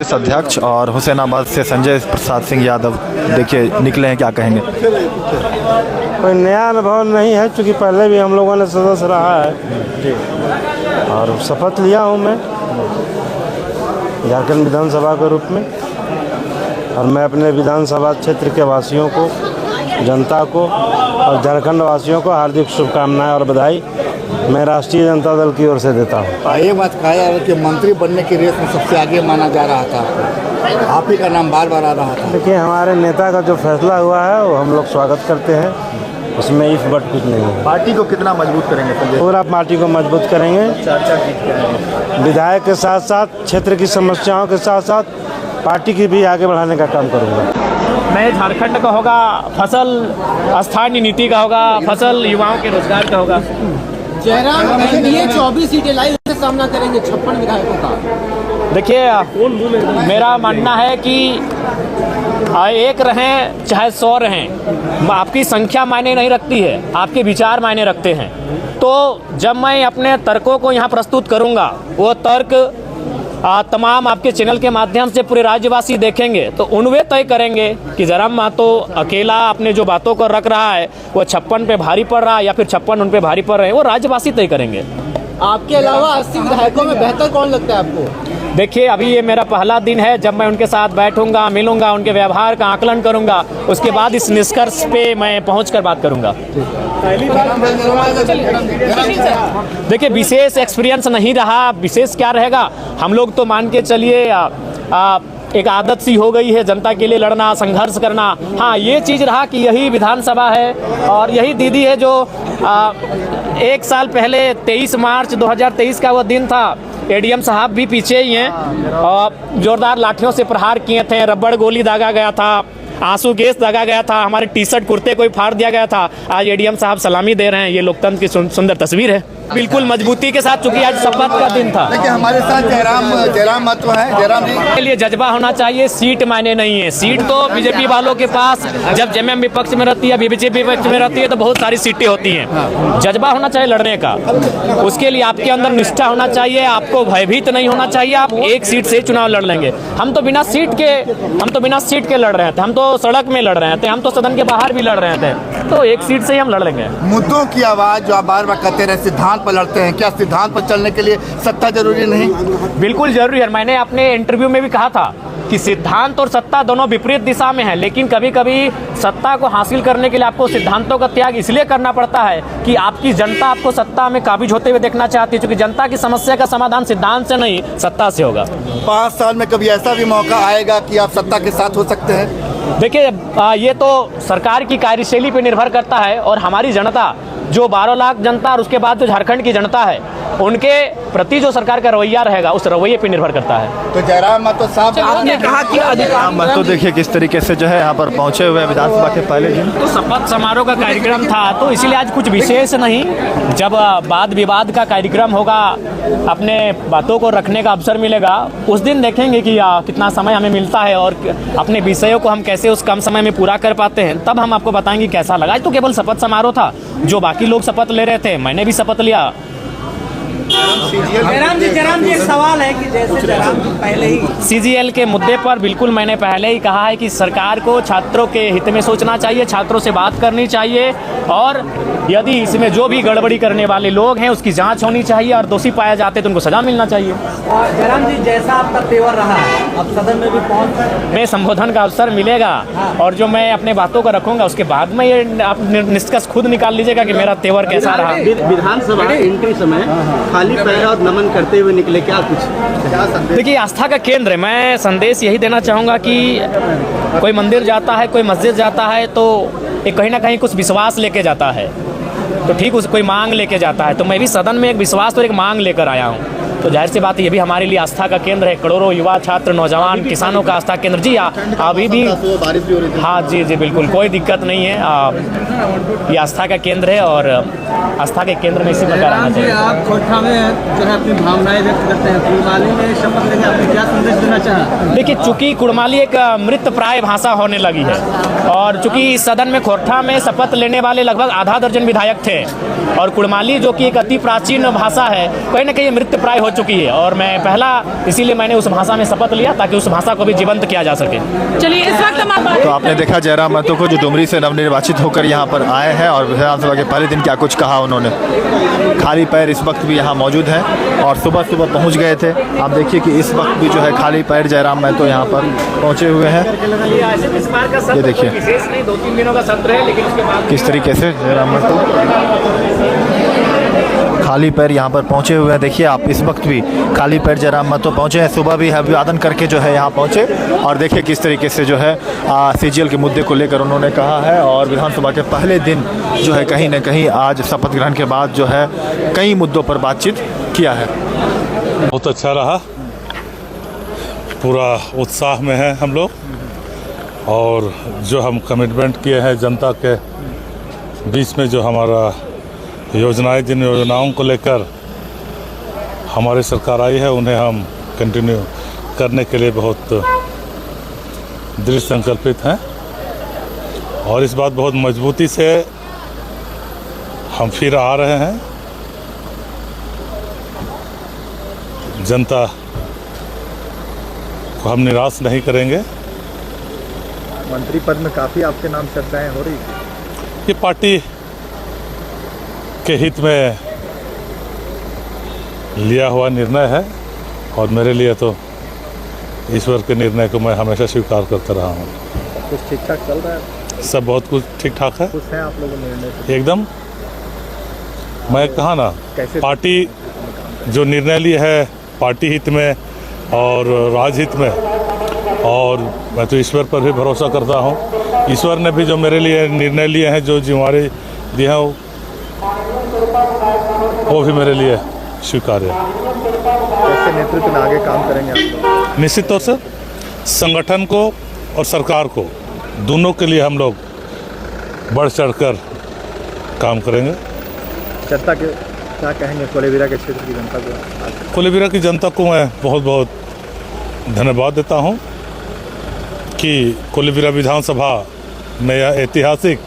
प्रदेश अध्यक्ष और हुसैनाबाद से संजय प्रसाद सिंह यादव देखिए निकले हैं, क्या कहेंगे? कोई नया अनुभव नहीं है, क्योंकि पहले भी हम लोगों ने सदस्य रहा है और शपथ लिया हूँ मैं झारखंड विधानसभा के रूप में। और मैं अपने विधानसभा क्षेत्र के वासियों को, जनता को और झारखंड वासियों को हार्दिक शुभकामनाएं और बधाई मैं राष्ट्रीय जनता दल की ओर से देता हूँ। ये बात कहा जा रहा है कि मंत्री बनने की रेस में सबसे आगे माना जा रहा था, आप ही का नाम बार बार आ रहा था। देखिए, हमारे नेता का जो फैसला हुआ है वो हम लोग स्वागत करते हैं, उसमें इफ बट कुछ नहीं है। पार्टी को कितना मजबूत करेंगे संजय? पूरा पार्टी को मजबूत करेंगे। विधायक के साथ साथ क्षेत्र की समस्याओं के साथ साथ पार्टी की भी आगे बढ़ाने का काम करूँगा। नए झारखंड का होगा, फसल स्थानीय नीति का होगा, फसल युवाओं के रोजगार का होगा। जयराम एनडीए 24 सीटें लाई, उससे सामना करेंगे 56 विधायकों का। देखिए, मेरा मानना है कि एक रहें चाहे 100 रहें, आपकी संख्या मायने नहीं रखती है, आपके विचार मायने रखते हैं। तो जब मैं अपने तर्कों को यहाँ प्रस्तुत करूँगा, वो तर्क तमाम आपके चैनल के माध्यम से पूरे राज्यवासी देखेंगे, तो उनवे तय करेंगे कि जयराम महतो अकेला अपने जो बातों को रख रहा है वो 56 पे भारी पड़ रहा है या फिर 56 उन पे भारी पड़ रहे हैं, वो राज्यवासी तय करेंगे। आपके अलावा 80 विधायकों में बेहतर कौन लगता है आपको? देखिए, अभी ये मेरा पहला दिन है, जब मैं उनके साथ बैठूंगा, मिलूंगा, उनके व्यवहार का आकलन करूंगा, उसके बाद इस निष्कर्ष पे मैं पहुंचकर बात करूंगा। देखिए, विशेष एक्सपीरियंस नहीं रहा, विशेष क्या रहेगा, हम लोग तो मान के चलिए एक आदत सी हो गई है जनता के लिए लड़ना, संघर्ष करना। हाँ, ये चीज़ रहा कि यही विधानसभा है और यही दीदी है जो 1 साल पहले 23 मार्च 2023 का वो दिन था, एडीएम साहब भी पीछे ही हैं और जोरदार लाठियों से प्रहार किए थे, रबड़ गोली दागा गया था, आंसू गैस दागा गया था, हमारे टी शर्ट कुर्ते को फाड़ दिया गया था। आज एडीएम साहब सलामी दे रहे हैं, ये लोकतंत्र की सुंदर तस्वीर है। बिल्कुल मजबूती के साथ, चूंकि आज शपथ का दिन था। देखिए, हमारे साथ जयराम महतो हैं। जयराम जी के लिए जज्बा होना चाहिए, सीट मायने नहीं है। सीट तो बीजेपी वालों के पास, जब जेएमएम विपक्ष में रहती है, बीजेपी विपक्ष में रहती है, तो बहुत सारी सीटें होती हैं। जज्बा होना चाहिए लड़ने का, उसके लिए आपके अंदर निष्ठा होना चाहिए, आपको भयभीत नहीं होना चाहिए। आप एक सीट से चुनाव लड़ लेंगे। हम तो बिना सीट के लड़ रहे थे, हम तो सड़क में लड़ रहे थे, हम तो सदन के बाहर भी लड़ रहे थे, तो एक सीट से ही हम लड़ लेंगे। मुद्दों की आवाज जो आप बार बार कहते रहे, सिद्धांत पर लड़ते हैं, क्या सिद्धांत पर चलने के लिए सत्ता जरूरी नहीं? बिल्कुल जरूरी है। मैंने अपने इंटरव्यू में भी कहा था कि सिद्धांत और सत्ता दोनों विपरीत दिशा में है, लेकिन कभी कभी सत्ता को हासिल करने के लिए आपको सिद्धांतों का त्याग इसलिए करना पड़ता है कि आपकी जनता आपको सत्ता में काबिज होते हुए देखना चाहती है, क्योंकि जनता की समस्या का समाधान सिद्धांत से नहीं, सत्ता से होगा। 5 साल में कभी ऐसा भी मौका आएगा कि आप सत्ता के साथ हो सकते हैं? देखिए, ये तो सरकार की कार्यशैली पर निर्भर करता है और हमारी जनता जो 12 लाख जनता और उसके बाद जो झारखंड की जनता है, उनके प्रति जो सरकार का रवैया रहेगा, उस रवैये पे निर्भर करता है। तो जयराम महतो साहब, आपने कहा कि अधिकार महतो देखिए किस तरीके से जो है यहाँ पर पहुँचे हुए हैं विधानसभा के पहले दिन। तो शपथ समारोह का कार्यक्रम था, तो इसलिए आज कुछ विशेष नहीं। जब वाद विवाद का कार्यक्रम होगा, अपने बातों को रखने का अवसर मिलेगा, उस दिन देखेंगे कि कितना समय हमें मिलता है और अपने विषयों को हम कैसे उस कम समय में पूरा कर पाते हैं, तब हम आपको बताएंगे कैसा लगा। आज तो केवल शपथ समारोह था, जो बाकी लोग शपथ ले रहे थे, मैंने भी शपथ लिया। जयराम जी एक सवाल है कि जैसे जयराम जी पहले ही सीजीएल के मुद्दे पर बिल्कुल मैंने पहले ही कहा है कि सरकार को छात्रों के हित में सोचना चाहिए, छात्रों से बात करनी चाहिए और यदि इसमें जो भी गड़बड़ी करने वाले लोग हैं उसकी जांच होनी चाहिए और दोषी पाया जाते तो उनको सजा मिलना चाहिए। और जयराम जी, जैसा आपका तेवर रहा है, अब सदन में भी पहुंच में संबोधन का अवसर मिलेगा और जो मैं अपने बातों को रखूंगा उसके बाद में ये आप निष्कर्ष खुद निकाल लीजिएगा कि मेरा तेवर कैसा रहा। विधानसभा एंट्री समय खाली पैर और नमन करते हुए निकले, क्या कुछ? देखिए, आस्था का केंद्र है। मैं संदेश यही देना चाहूँगा कि कोई मंदिर जाता है, कोई मस्जिद जाता है, तो ये कहीं ना कहीं कुछ विश्वास लेके जाता है, तो ठीक उस कोई मांग लेके जाता है। तो मैं भी सदन में एक विश्वास और एक मांग लेकर आया हूँ, तो जाहिर सी बात है ये भी हमारे लिए आस्था का केंद्र है। करोड़ों युवा, छात्र, नौजवान, किसानों का आस्था केंद्र। जी अभी भी हाँ जी बिल्कुल कोई दिक्कत नहीं है, ये आस्था का केंद्र है और आस्था के केंद्र में इसी प्रकार आना चाहिए। आप खोरठा में जो है अपनी भावनाएं व्यक्त करते हैं, कुड़माली में शपथ लेके आपने क्या संदेश देना चाहा? देखिए, चूंकि कुड़माली एक मृत प्राय भाषा होने लगी है और चूंकि इस सदन में खोरठा में शपथ लेने वाले लगभग आधा दर्जन विधायक थे और कुड़माली जो कि एक अति प्राचीन भाषा है, कहीं ना कहीं मृत प्राय हो चुकी है और मैं पहला इसीलिए मैंने उस भाषा में शपथ लिया ताकि उस भाषा को भी जीवंत किया जा सके। चलिए इस वक्त हम तो आपने देखा जयराम महतो को जो डुमरी से नवनिर्वाचित होकर यहाँ पर आए हैं और विधानसभा के पहले दिन क्या कुछ कहा उन्होंने। खाली पैर इस वक्त भी यहाँ मौजूद हैं और सुबह सुबह पहुँच गए थे। आप देखिए कि इस वक्त भी जो है खाली पैर जयराम महतो यहाँ पर पहुँचे हुए हैं। ये देखिए विशेष नहीं, 2-3 दिनों का सत्र है, लेकिन उसके बाद किस तरीके से जयराम महतो खाली पैर यहाँ पर पहुँचे हुए हैं। देखिए आप इस वक्त भी खाली पैर जयराम महतो पहुँचे हैं। सुबह भी अभिवादन करके जो है यहाँ पहुँचे और देखिए किस तरीके से जो है सीजीएल के मुद्दे को लेकर उन्होंने कहा है। और विधानसभा के पहले दिन जो है कहीं न कहीं आज शपथ ग्रहण के बाद जो है कई मुद्दों पर बातचीत किया है। बहुत अच्छा रहा, पूरा उत्साह में है हम लोग और जो हम कमिटमेंट किए हैं जनता के बीच में, जो हमारा योजनाएं, जिन योजनाओं को लेकर हमारी सरकार आई है उन्हें हम कंटिन्यू करने के लिए बहुत दृढ़ संकल्पित हैं और इस बात बहुत मजबूती से हम फिर आ रहे हैं। जनता को हम निराश नहीं करेंगे। मंत्री पद में काफ़ी आपके नाम चर्चाएं हो रही है। ये पार्टी के हित में लिया हुआ निर्णय है और मेरे लिए तो ईश्वर के निर्णय को मैं हमेशा स्वीकार करता रहा हूँ। कुछ ठीक ठाक चल रहा है, सब बहुत कुछ ठीक ठाक है, खुश हैं आप लोगों निर्णय से? एकदम। मैं कहा ना, कैसे पार्टी जो निर्णय ली है पार्टी हित में और राजहित में, और मैं तो ईश्वर पर भी भरोसा करता हूँ। ईश्वर ने भी जो मेरे लिए निर्णय लिए हैं, जो जिम्मेवारी दी है, वो भी मेरे लिए स्वीकार्य है। कैसे नेतृत्व में आगे काम करेंगे आप लोग? निश्चित तौर से संगठन को और सरकार को, दोनों के लिए हम लोग बढ़ चढ़कर काम करेंगे। जनता के क्या कहेंगे कोलेबिरा के क्षेत्र की जनता को? कोलेबिरा की जनता को मैं बहुत बहुत धन्यवाद देता हूं कि कोलेबिरा विधानसभा में यह ऐतिहासिक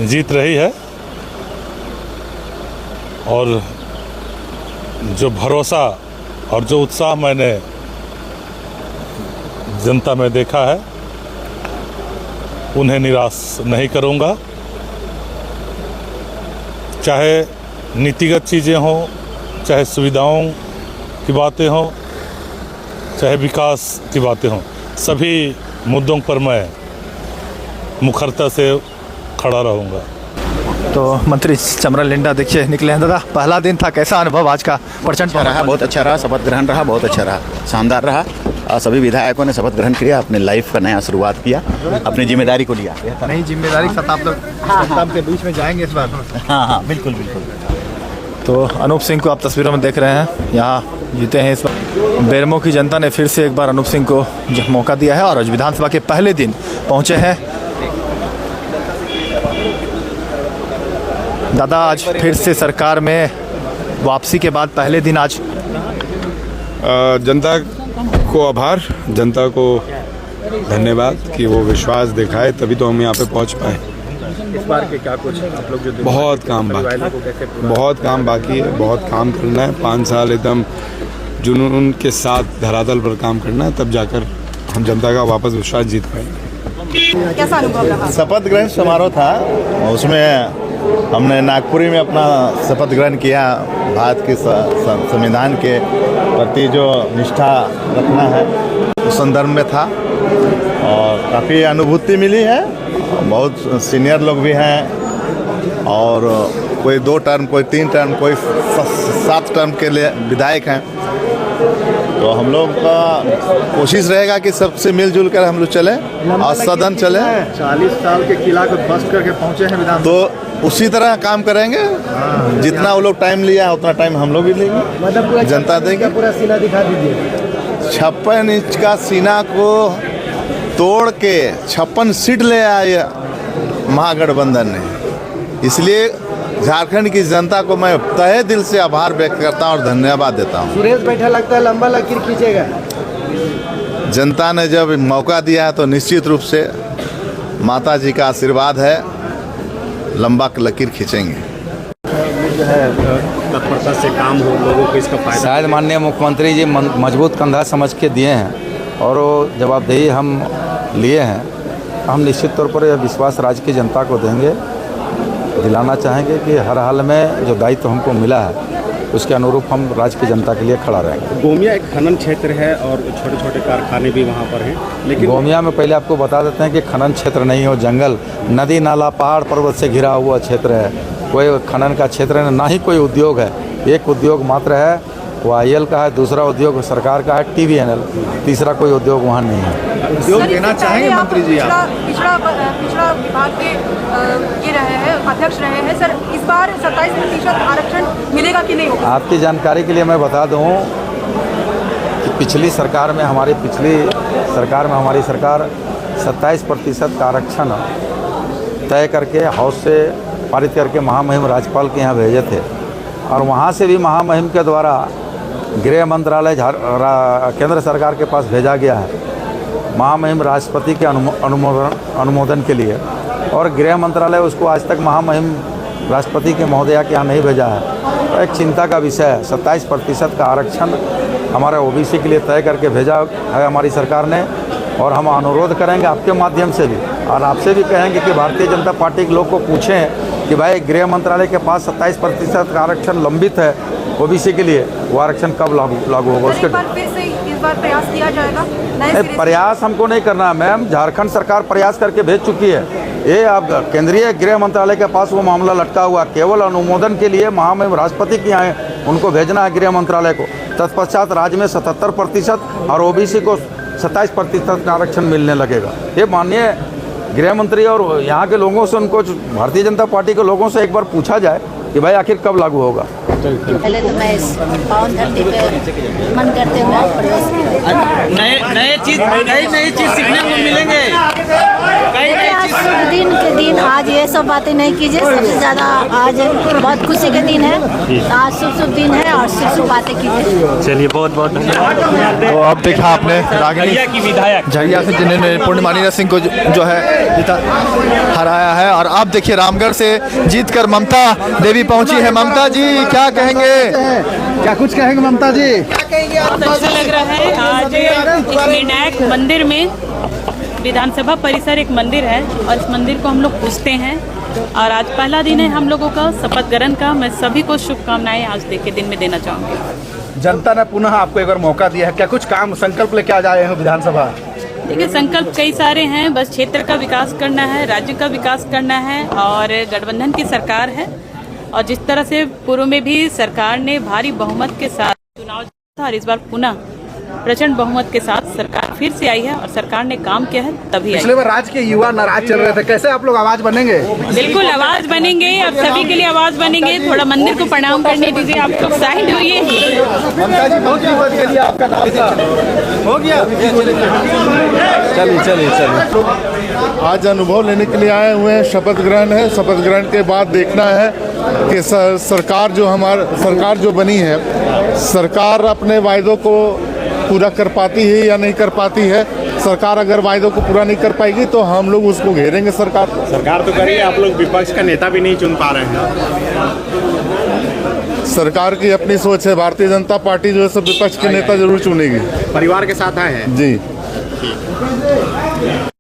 जीत रही है और जो भरोसा और जो उत्साह मैंने जनता में देखा है उन्हें निराश नहीं करूंगा। चाहे नीतिगत चीज़ें हों, चाहे सुविधाओं की बातें हों, चाहे विकास की बातें हों, सभी मुद्दों पर मैं मुखरता से खड़ा रहूँगा। तो मंत्री चमरा लिंडा देखिए निकले हैं। दादा पहला दिन था, कैसा अनुभव आज का? प्रचंड रहा, बहुत अच्छा रहा। शपथ ग्रहण रहा, बहुत अच्छा रहा, शानदार रहा। सभी विधायकों ने शपथ ग्रहण किया, अपने लाइफ का नया शुरुआत किया, अपनी जिम्मेदारी को लिया। नहीं, जिम्मेदारी के साथ आप लोग सत्ता के बीच में जाएंगे इस बार? हाँ, बिल्कुल बिल्कुल। तो अनूप सिंह को आप तस्वीरों में देख रहे हैं, यहाँ जीते हैं इस बार। बेरमो की जनता ने फिर से एक बार अनूप सिंह को मौका दिया है और आज विधानसभा के पहले दिन पहुँचे हैं। दादा आज फिर से सरकार में वापसी के बाद पहले दिन आज जनता को आभार, जनता को धन्यवाद कि वो विश्वास दिखाए, तभी तो हम यहाँ पे पहुँच पाए। इस बार के क्या कुछ आप लोग जो बहुत काम बाकी है, बहुत काम बाकी है, बहुत काम करना है। 5 साल एकदम जुनून के साथ धरातल पर काम करना है, तब जाकर हम जनता का वापस विश्वास जीत पाएंगे। कैसा अनुभव रहा? शपथ ग्रहण समारोह था, उसमें हमने नागपुरी में अपना शपथ ग्रहण किया। भारत के संविधान के प्रति जो निष्ठा रखना है उस संदर्भ में था और काफ़ी अनुभूति मिली है। बहुत सीनियर लोग भी हैं और कोई 2 टर्म, कोई 3 टर्म, कोई 7 टर्म के लिए विधायक हैं। तो हम लोग का कोशिश रहेगा कि सबसे मिलजुल कर हम लोग चलें और सदन चले। 40 साल के किला को ध्वस्त करके पहुँचे हैं विधान, तो उसी तरह काम करेंगे। जितना वो लोग टाइम लिया है उतना टाइम हम लोग भी लेंगे, मतलब जनता देंगे। पूरा सीना दिखा दीजिए। 56 इंच का सीना को तोड़ के 56 सीट ले आए महागठबंधन ने। इसलिए झारखंड की जनता को मैं तहे दिल से आभार व्यक्त करता हूँ और धन्यवाद देता हूँ। सुरेश बैठा लगता है लंबा लकीर खींचेगा। जनता ने जब मौका दिया है तो निश्चित रूप से माता जी का आशीर्वाद है, लंबा लकीर खींचेंगे। जो है तत्परता से काम हो, लोगों को इसका फायदा। शायद माननीय मुख्यमंत्री जी मजबूत कंधा समझ के दिए हैं और वो जवाबदेही हम लिए हैं। हम निश्चित तौर पर यह विश्वास राज्य की जनता को देंगे, दिलाना चाहेंगे कि हर हाल में जो दायित्व हमको मिला है उसके अनुरूप हम राज्य की जनता के लिए खड़ा रहेंगे। गोमिया एक खनन क्षेत्र है और छोटे छोटे कारखाने भी वहाँ पर हैं, लेकिन गोमिया में पहले आपको बता देते हैं कि खनन क्षेत्र नहीं हो, जंगल, नदी नाला, पहाड़ पर्वत से घिरा हुआ क्षेत्र है। कोई खनन का क्षेत्र है, ना ही कोई उद्योग है। एक उद्योग मात्र है, वो IL का है, दूसरा उद्योग सरकार का है TVNL, तीसरा कोई उद्योग वहाँ नहीं है। उद्योग देना चाहेंगे मंत्री जी आप? पिछड़ा विभाग के ये रहे हैं, अध्यक्ष रहे हैं सर, इस बार 27% आरक्षण मिलेगा कि नहीं होगा? आपकी जानकारी के लिए मैं बता दूं कि पिछली सरकार में हमारी सरकार 27% का आरक्षण तय करके हाउस से पारित करके महामहिम राज्यपाल के यहाँ भेजे थे और वहाँ से भी महामहिम के द्वारा गृह मंत्रालय केंद्र सरकार के पास भेजा गया है महामहिम राष्ट्रपति के अनुमोदन के लिए, और गृह मंत्रालय उसको आज तक महामहिम राष्ट्रपति के महोदया के यहाँ नहीं भेजा है। तो एक चिंता का विषय है। 27% का आरक्षण हमारे OBC के लिए तय करके भेजा है हमारी सरकार ने, और हम अनुरोध करेंगे आपके माध्यम से भी और आपसे भी कहेंगे कि भारतीय जनता पार्टी के लोग को पूछें कि भाई गृह मंत्रालय के पास 27% का आरक्षण लंबित है OBC के लिए, वो आरक्षण कब लागू होगा उसके। इस बार प्रयास किया जाएगा? प्रयास हमको नहीं करना है मैम, झारखंड सरकार प्रयास करके भेज चुकी है। ये अब केंद्रीय गृह मंत्रालय के पास वो मामला लटका हुआ, केवल अनुमोदन के लिए महामहिम राष्ट्रपति के यहाँ उनको भेजना है गृह मंत्रालय को। तत्पश्चात राज्य में 77% और OBC को 27% का आरक्षण मिलने लगेगा। ये माननीय गृह मंत्री और यहाँ के लोगों से, उनको भारतीय जनता पार्टी के लोगों से एक बार पूछा जाए कि भाई आखिर कब लागू होगा। पहले तो मैं इस पावन धरती पे मन करते हुए प्रवेश किया। नई चीज सीखने को मिलेंगे। शुभ दिन के दिन आज ये सब बातें नहीं कीजिए, सबसे ज़्यादा आज बहुत खुशी के दिन है। आज शुभ दिन है और शुभ बातें कीजिए। चलिए बहुत बहुत धन्यवाद। तो अब देखा आपने रागिनी की विधायक झरिया से जिन्होंने पूर्णिमा सिंह को जो है हराया है, और अब देखिए रामगढ़ से जीतकर ममता देवी पहुंची है। ममता जी क्या कहेंगे, क्या कुछ कहेंगे ममता जी? बहुत अच्छा लग रहा है। आज इस निर्णायक मंदिर में, विधानसभा परिसर एक मंदिर है और इस मंदिर को हम लोग पूजते हैं और आज पहला दिन है हम लोगों का शपथ ग्रहण का। मैं सभी को शुभकामनाएं आज के दिन में देना चाहूँगी। जनता ने पुनः आपको एक बार मौका दिया है, क्या कुछ काम संकल्प लेके आ जाए हैं विधानसभा? देखिए संकल्प कई सारे हैं, बस क्षेत्र का विकास करना है, राज्य का विकास करना है और गठबंधन की सरकार है। और जिस तरह से पूर्व में भी सरकार ने भारी बहुमत के साथ चुनाव जीता और इस बार पुनः प्रचंड बहुमत के साथ सरकार फिर से आई है और सरकार ने काम किया है तभी आई। पिछले बार राज्य के युवा नाराज चल रहे थे, कैसे आप लोग आवाज बनेंगे? बिल्कुल आवाज बनेंगे, अब सभी के लिए आवाज बनेंगे। थोड़ा मंदिर को प्रणाम करने दीजिए, आप लोग साइड होइए। ममता जी बहुत बहुत के लिए आपका हो गया। चलिए आज अनुभव लेने के लिए आए हुए हैं। शपथ ग्रहण है, शपथ ग्रहण के बाद देखना है कि सरकार जो बनी है, सरकार अपने वायदों को पूरा कर पाती है या नहीं कर पाती है। सरकार अगर वायदों को पूरा नहीं कर पाएगी तो हम लोग उसको घेरेंगे। सरकार तो करिए, आप लोग विपक्ष का नेता भी नहीं चुन पा रहे हैं। सरकार की अपनी सोच है, भारतीय जनता पार्टी जो है सब विपक्ष के नेता जरूर चुनेगी। परिवार के साथ आए हैं जी।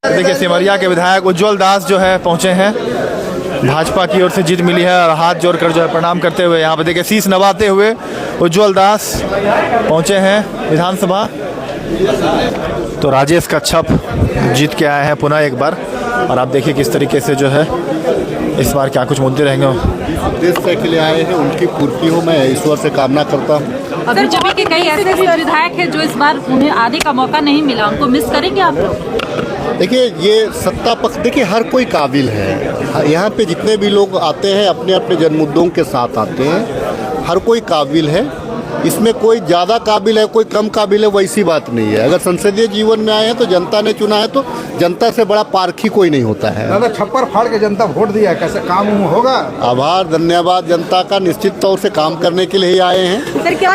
देखिए सिमरिया के विधायक उज्जवल दास जो है पहुंचे हैं, भाजपा की ओर से जीत मिली है और हाथ जोड़कर जो है प्रणाम करते हुए यहाँ पे देखिए शीश नवाते हुए उज्जवल दास पहुंचे हैं विधानसभा। तो राजेश कच्छप जीत के आए हैं पुनः एक बार, और आप देखिए किस तरीके से जो है इस बार क्या कुछ मुद्दे रहेंगे। देश के लिए आए हैं, उनकी पूर्ति हो, मैं ईश्वर से कामना करता हूँ। बीजेपी के कई ऐसे विधायक हैं जो इस बार उन्हें आने का मौका नहीं मिला, उनको मिस करेंगे आप लोग? देखिए ये सत्ता पक्ष, देखिए हर कोई काबिल है। यहाँ पे जितने भी लोग आते हैं अपने अपने जनमुद्दों के साथ आते हैं, हर कोई काबिल है। इसमें कोई ज़्यादा काबिल है कोई कम काबिल है वैसी बात नहीं है। अगर संसदीय जीवन में आए हैं तो जनता ने चुना है, तो जनता से बड़ा पारखी कोई नहीं होता है। दादा छप्पर फाड़ के जनता वोट दिया, कैसे काम होगा? आभार धन्यवाद जनता का, निश्चित तौर से काम करने के लिए ही आए हैं। सर क्या